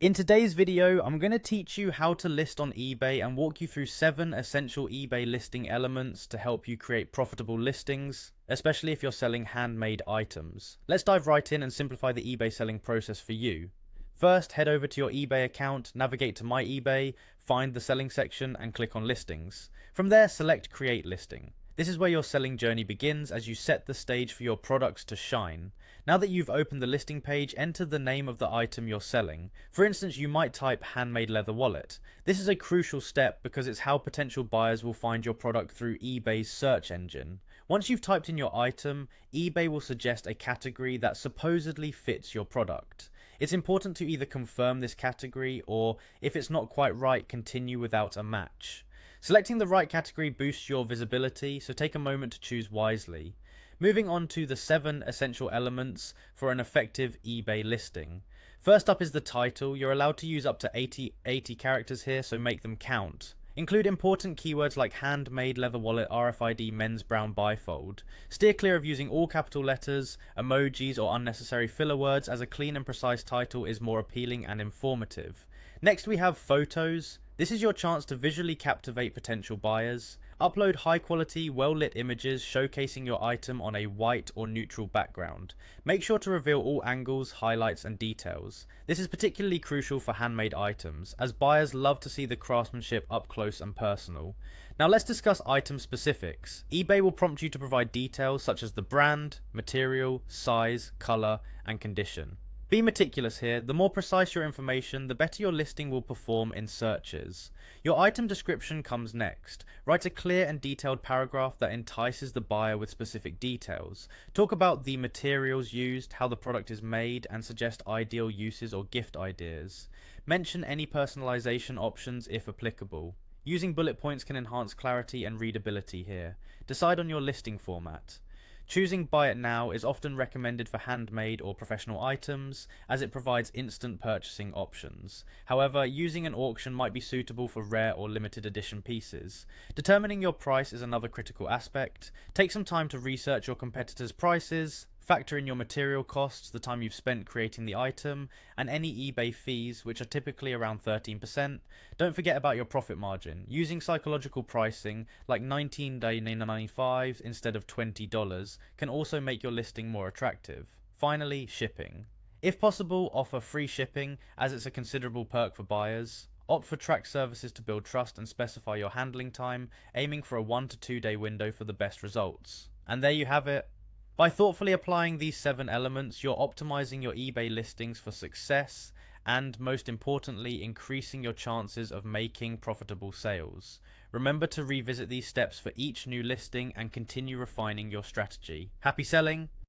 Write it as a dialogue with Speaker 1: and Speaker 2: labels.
Speaker 1: In today's video, I'm going to teach you how to list on eBay and walk you through 7 essential eBay listing elements to help you create profitable listings, especially if you're selling handmade items. Let's dive right in and simplify the eBay selling process for you. First, head over to your eBay account, navigate to My eBay, find the selling section and click on listings. From there, select Create Listing. This is where your selling journey begins as you set the stage for your products to shine. Now that you've opened the listing page, enter the name of the item you're selling. For instance, you might type handmade leather wallet. This is a crucial step because it's how potential buyers will find your product through eBay's search engine. Once you've typed in your item, eBay will suggest a category that supposedly fits your product. It's important to either confirm this category or, if it's not quite right, continue without a match. Selecting the right category boosts your visibility, so take a moment to choose wisely. Moving on to the 7 essential elements for an effective eBay listing. First up is the title. You're allowed to use up to 80 characters here, so make them count. Include important keywords like handmade leather wallet, RFID, men's brown bifold. Steer clear of using all capital letters, emojis or unnecessary filler words, as a clean and precise title is more appealing and informative. Next we have photos. This is your chance to visually captivate potential buyers. Upload high quality, well lit images showcasing your item on a white or neutral background. Make sure to reveal all angles, highlights and details. This is particularly crucial for handmade items, as buyers love to see the craftsmanship up close and personal. Now let's discuss item specifics. eBay will prompt you to provide details such as the brand, material, size, color and condition. Be meticulous here. The more precise your information, the better your listing will perform in searches. Your item description comes next. Write a clear and detailed paragraph that entices the buyer with specific details. Talk about the materials used, how the product is made, and suggest ideal uses or gift ideas. Mention any personalization options if applicable. Using bullet points can enhance clarity and readability here. Decide on your listing format. Choosing buy it now is often recommended for handmade or professional items, as it provides instant purchasing options. However, using an auction might be suitable for rare or limited edition pieces. Determining your price is another critical aspect. Take some time to research your competitors' prices. Factor in your material costs, the time you've spent creating the item, and any eBay fees, which are typically around 13%. Don't forget about your profit margin. Using psychological pricing, like $19.95 instead of $20, can also make your listing more attractive. Finally, shipping. If possible, offer free shipping, as it's a considerable perk for buyers. Opt for tracked services to build trust and specify your handling time, aiming for a 1 to 2 day window for the best results. And there you have it. By thoughtfully applying these 7 elements, you're optimizing your eBay listings for success and, most importantly, increasing your chances of making profitable sales. Remember to revisit these steps for each new listing and continue refining your strategy. Happy selling!